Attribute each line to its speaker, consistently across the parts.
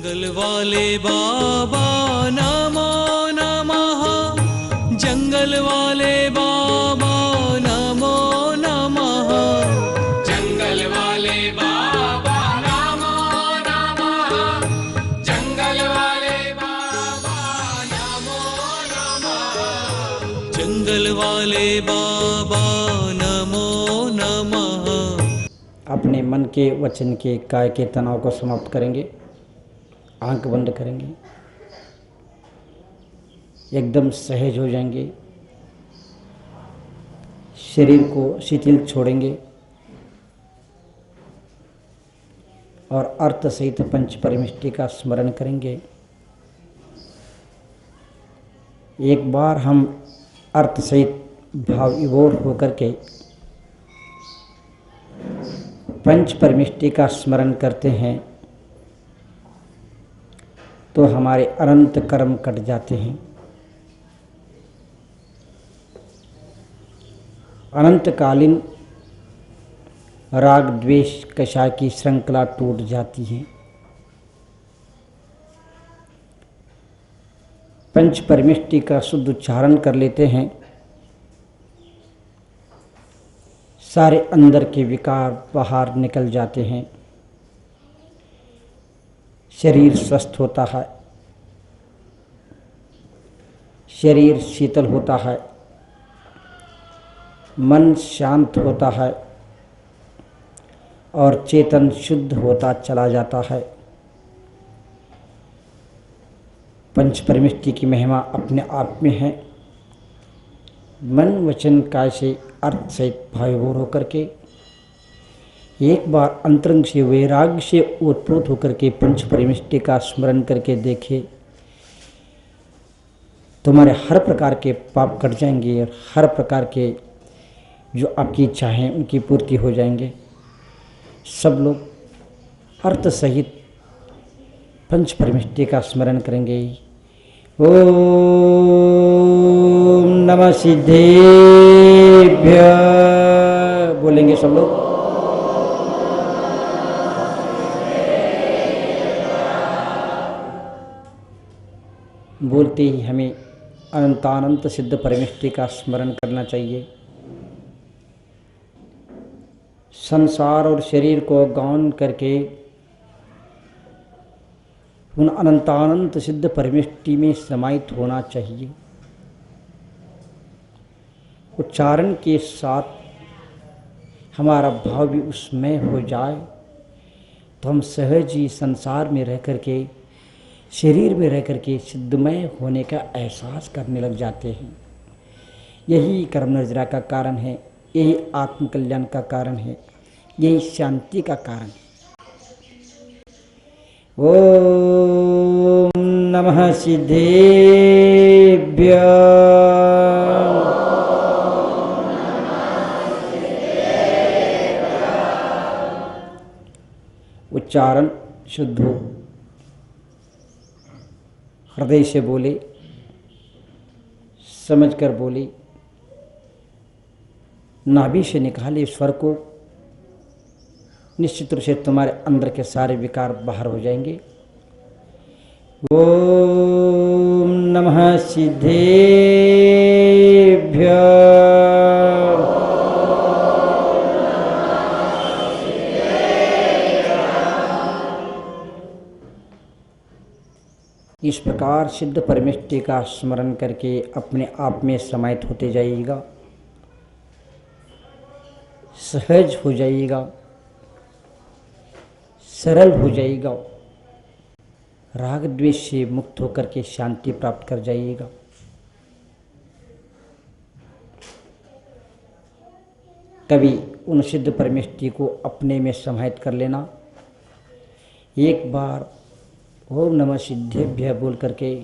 Speaker 1: जंगल वाले बाबा नमो नमः, जंगल वाले बाबा नमो नमः,
Speaker 2: जंगल वाले बाबा नमो नमः, जंगल वाले बाबा नमो नमः,
Speaker 1: जंगल वाले बाबा नमो नमः।
Speaker 3: अपने मन के, वचन के, काय के तनाव को समाप्त करेंगे। आंख बंद करेंगे, एकदम सहज हो जाएंगे। शरीर को शिथिल छोड़ेंगे और अर्थ सहित पंच परमिष्टि का स्मरण करेंगे। एक बार हम अर्थ सहित भाव विभोर होकर के पंच परमिष्टि का स्मरण करते हैं तो हमारे अनंत कर्म कट जाते हैं। अनंतकालीन राग द्वेष कषाय की श्रृंखला टूट जाती है। पंच परमिष्टि का शुद्ध उच्चारण कर लेते हैं, सारे अंदर के विकार बाहर निकल जाते हैं। शरीर स्वस्थ होता है, शरीर शीतल होता है, मन शांत होता है और चेतन शुद्ध होता चला जाता है। पंच परमिष्टि की महिमा अपने आप में है। मन वचन काय से अर्थ सहित भावविभोर होकर के एक बार अंतरंग से वैराग्य से ओतप्रोत होकर के पंच परमिष्टि का स्मरण करके देखे, तुम्हारे हर प्रकार के पाप कट जाएंगे और हर प्रकार के जो आपकी इच्छा है उनकी पूर्ति हो जाएंगे। सब लोग अर्थ सहित पंच परमिष्टि का स्मरण करेंगे। ओम नमः सिद्धेभ्य बोलेंगे सब लोग। बोलते ही हमें अनंतानंत सिद्ध परमिष्टि का स्मरण करना चाहिए। संसार और शरीर को गौण करके उन अनंतानंत सिद्ध परमिष्टि में समाहित होना चाहिए। उच्चारण के साथ हमारा भाव भी उसमें हो जाए तो हम सहज ही संसार में रह करके, शरीर में रह करके सिद्धमय होने का एहसास करने लग जाते हैं। यही कर्म निर्जरा का कारण है, यही आत्मकल्याण का कारण है, यही शांति का कारण है। ओम नमः सिद्धेभ्य उच्चारण शुद्ध हो, हृदय से बोले, समझकर बोले, नाभि से निकाले स्वर को। निश्चित रूप से तुम्हारे अंदर के सारे विकार बाहर हो जाएंगे। ओम नमः सिद्धेभ्य इस प्रकार सिद्ध परमिष्टि का स्मरण करके अपने आप में समाहित होते जाइएगा, सहज हो जाइएगा, सरल हो जाइएगा, राग द्वेष से मुक्त होकर के शांति प्राप्त कर जाइएगा। कभी उन सिद्ध परमिष्टि को अपने में समाहित कर लेना। एक बार ओम नमः सिद्धेभ्य बोल करके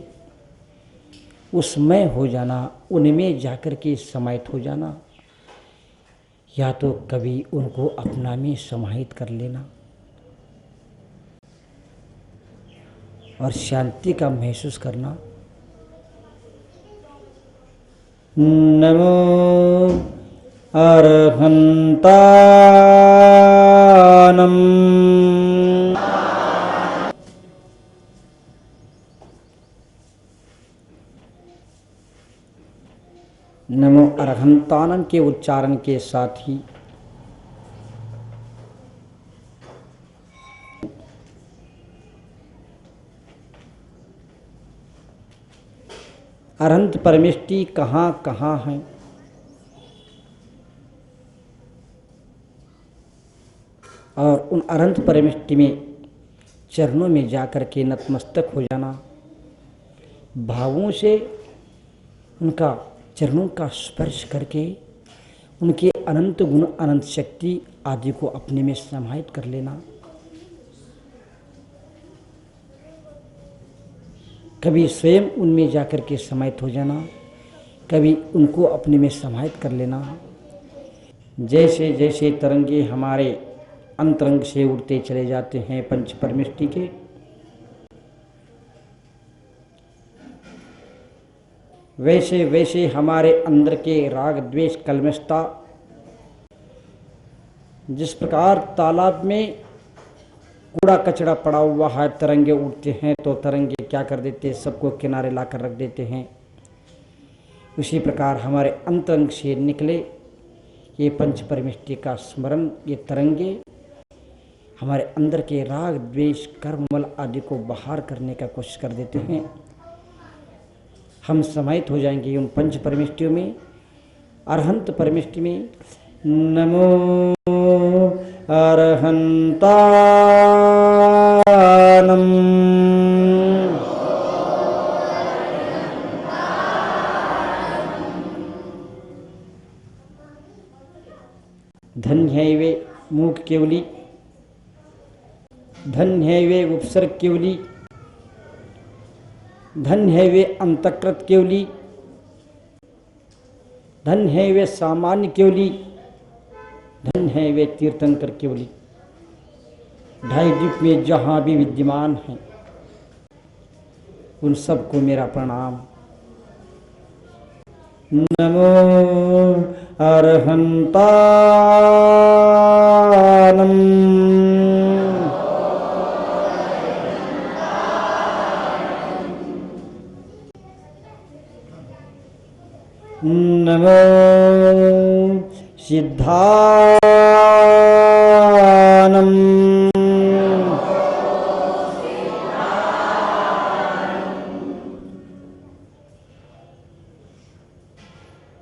Speaker 3: उसमें हो जाना, उनमें जाकर के समाहित हो जाना, या तो कभी उनको अपना में समाहित कर लेना और शांति का महसूस करना। नमो अरहंतानम नमो अरहंतानम के उच्चारण के साथ ही अनंत परमेष्टि कहाँ कहाँ हैं, और उन अनंत परमेष्टि में चरणों में जाकर के नतमस्तक हो जाना, भावों से उनका चरणों का स्पर्श करके उनके अनंत गुण अनंत शक्ति आदि को अपने में समाहित कर लेना। कभी स्वयं उनमें जाकर के समाहित हो जाना, कभी उनको अपने में समाहित कर लेना। जैसे जैसे तरंगे हमारे अंतरंग से उड़ते चले जाते हैं पंच परमेष्टि के, वैसे वैसे हमारे अंदर के राग द्वेष कलमशता, जिस प्रकार तालाब में कूड़ा कचरा पड़ा हुआ है, तरंगे उठते हैं तो तरंगे क्या कर देते हैं, सबको किनारे लाकर रख देते हैं। उसी प्रकार हमारे अंतरंग से निकले ये पंच परमेष्टि का स्मरण, ये तरंगे हमारे अंदर के राग द्वेष कर्ममल आदि को बाहर करने का कोशिश कर देते हैं। हम समाहित हो जाएंगे उन पंच परमेष्टियों में, अरहंत परमेष्टि में। नमो अरहंतानम, धन्यैवे मूक केवली, धन्यैवे उपसर्ग केवली, धन्यैवे अंतकृत केवली, धन्यैवे सामान्य केवली, धन्यैवे तीर्थंकर केवली। ढाई द्वीप में जहाँ भी विद्यमान हैं उन सबको मेरा प्रणाम। नमो अरहंतानम, नमो सिद्धानम,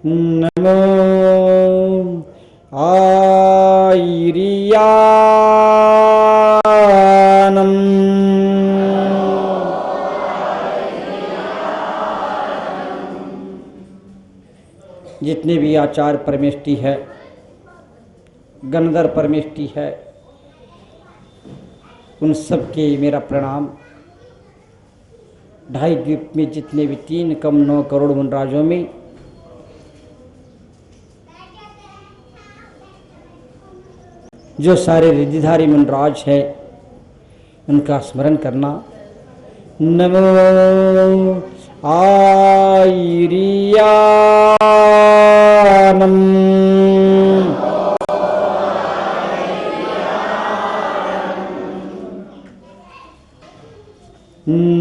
Speaker 3: नमो आयरियानम, जितने भी आचार परमेष्टि है, गंधर्व परमेष्टि है, उन सब के मेरा प्रणाम। ढाई द्वीप में जितने भी 3 कम 9 करोड़ वनराजों में जो सारे रिद्धिधारी मनराज है उनका स्मरण करना। नमो आयरियानम,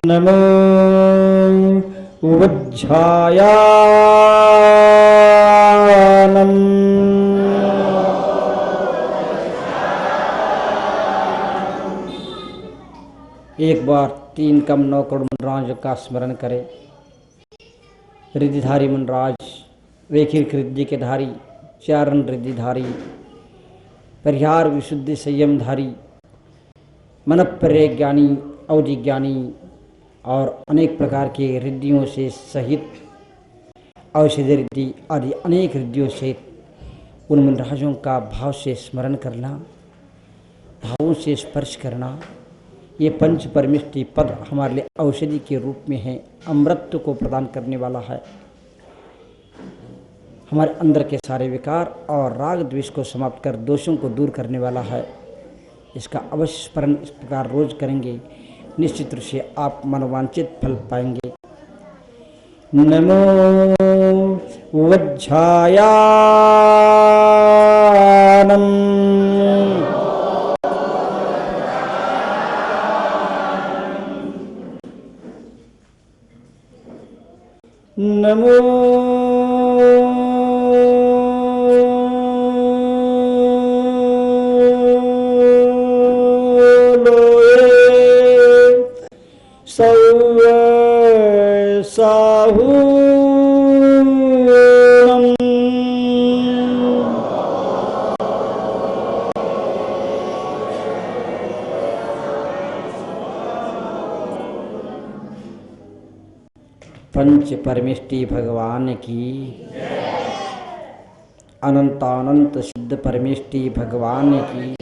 Speaker 3: नमो उवज्झायानम, एक बार 3 कम 9 करोड़ मनराजों का स्मरण करें। रिद्धिधारी मनराज, वैखिक रिद्धि के धारी, चारण रिद्धिधारी, परिहार विशुद्धि संयमधारी, मनप्पर्य ज्ञानी, अवधि ज्ञानी और अनेक प्रकार के रिद्धियों से सहित औषधि रिद्धि आदि अनेक रिद्धियों से उन मनराजों का भाव से स्मरण करना, भावों से स्पर्श करना। ये पंच परमेष्टि पद हमारे लिए औषधि के रूप में है, अमृत को प्रदान करने वाला है, हमारे अंदर के सारे विकार और राग द्वेष को समाप्त कर दोषों को दूर करने वाला है। इसका अवश्य स्मरण इस प्रकार रोज करेंगे, निश्चित रूप से आप मनोवांछित फल पाएंगे। नमो वज्झायानम, नमो सौव साहूणम्। पंच परमेष्टि भगवान की, अनंतानंत सिद्ध परमेष्टि भगवान की,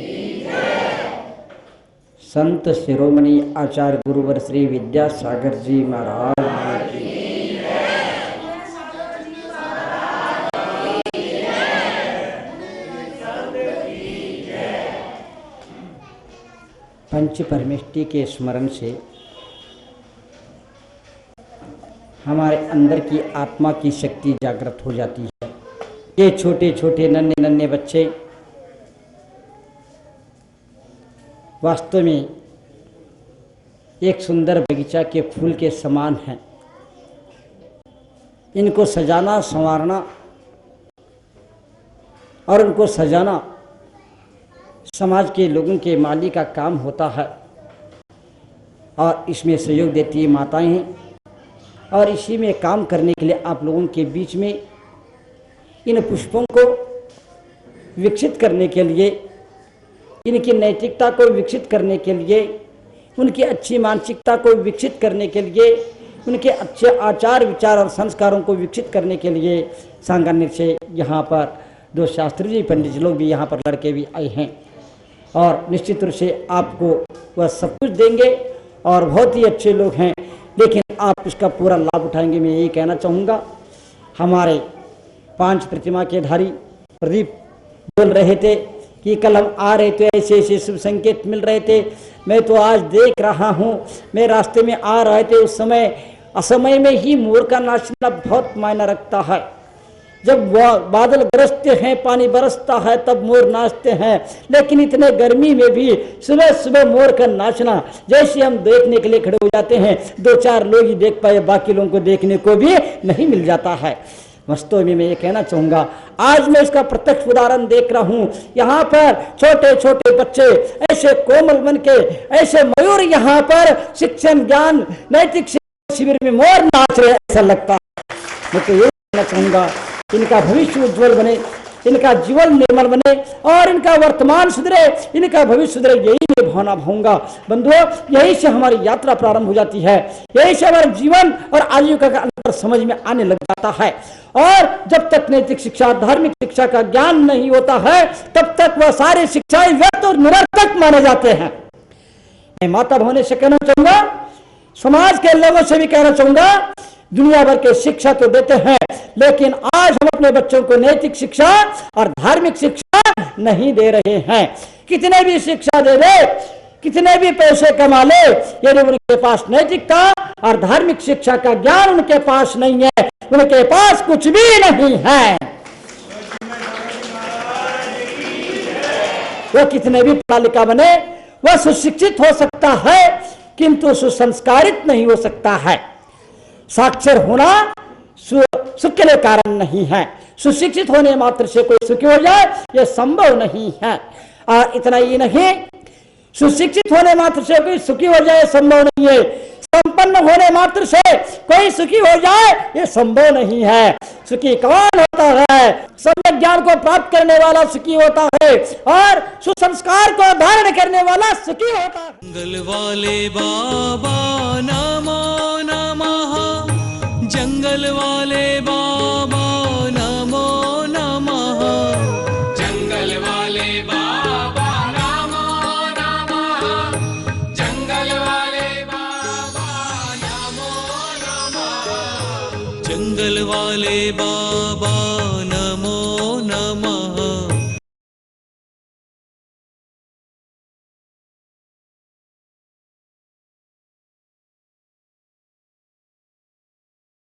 Speaker 3: संत शिरोमणि आचार्य गुरुवर श्री विद्यासागर जी महाराज की, पंच परमेष्टि के स्मरण से हमारे अंदर की आत्मा की शक्ति जागृत हो जाती है। ये छोटे छोटे नन्हे नन्हे बच्चे वास्तव में एक सुंदर बगीचा के फूल के समान हैं। इनको सजाना संवारना और उनको सजाना समाज के लोगों के माली का काम होता है और इसमें सहयोग देती है माताएं हैं। और इसी में काम करने के लिए आप लोगों के बीच में इन पुष्पों को विकसित करने के लिए, इनकी नैतिकता को विकसित करने के लिए, उनकी अच्छी मानसिकता को विकसित करने के लिए, उनके अच्छे आचार विचार और संस्कारों को विकसित करने के लिए सांगानेर से यहाँ पर दो शास्त्री जी पंडित जी लोग भी यहाँ पर लड़के भी आए हैं और निश्चित रूप से आपको वह सब कुछ देंगे और बहुत ही अच्छे लोग हैं, लेकिन आप इसका पूरा लाभ उठाएंगे। मैं यही कहना चाहूँगा। हमारे 5 प्रतिमा के धारी प्रदीप बोल रहे थे कि कल हम आ रहे थे, ऐसे ऐसे शुभ संकेत मिल रहे थे। मैं तो आज देख रहा हूँ, मैं रास्ते में आ रहे थे उस समय असमय में ही मोर का नाचना बहुत मायना रखता है। जब बादल गरजते हैं, पानी बरसता है, तब मोर नाचते हैं। लेकिन इतने गर्मी में भी सुबह सुबह मोर का नाचना, जैसे हम देखने के लिए खड़े हो जाते हैं, 2-4 लोग ही देख पाए, बाकी लोगों को देखने को भी नहीं मिल जाता है। वास्तव में मैं ये कहना चाहूँगा, आज मैं इसका प्रत्यक्ष उदाहरण देख रहा हूँ। यहाँ पर छोटे छोटे बच्चे ऐसे कोमल बन के, ऐसे मयूर यहाँ पर शिक्षण ज्ञान नैतिक शिविर में मोर नाच रहे, ऐसा लगता है। मैं तो ये कहना चाहूँगा, इनका भविष्य उज्जवल बने, इनका जीवन निर्मल बने और इनका वर्तमान सुधरे, इनका भविष्य सुधरे, यही मैं भावना भाऊंगा। बंधुओं, यही से हमारी यात्रा प्रारंभ हो जाती है, यही से हमारे जीवन और आजीविका का अंतर समझ में आने लग जाता है। और जब तक नैतिक शिक्षा, धार्मिक शिक्षा का ज्ञान नहीं होता है, तब तक वह सारी शिक्षाएं व्यर्थ और निरर्थक माने जाते हैं। मैं माता बहनों से कहना चाहूंगा, समाज के लोगों से भी कहना चाहूंगा, दुनिया भर के शिक्षा तो देते हैं, लेकिन आज हम अपने बच्चों को नैतिक शिक्षा और धार्मिक शिक्षा नहीं दे रहे हैं। कितने भी शिक्षा दे दे, कितने भी पैसे कमा ले, यदि उनके पास नैतिकता और धार्मिक शिक्षा का ज्ञान उनके पास नहीं है, उनके पास कुछ भी नहीं है। वह कितने भी पढ़ा लिखा बने, वह सुशिक्षित हो सकता है, किंतु सुसंस्कारित नहीं हो सकता है। साक्षर होना सुख के लिए कारण नहीं है। सुशिक्षित होने मात्र से कोई सुखी हो जाए, यह संभव नहीं है। और इतना ही नहीं, सुशिक्षित होने मात्र से कोई सुखी हो जाए, संभव नहीं है। संपन्न होने मात्र से कोई सुखी हो जाए, यह संभव नहीं है। सुखी कौन होता है? सम्यक ज्ञान को प्राप्त करने वाला सुखी होता है और सुसंस्कार को धारण करने वाला सुखी होता है।
Speaker 1: जंगल वाले बाबा नमो नमः, जंगल वाले बाबा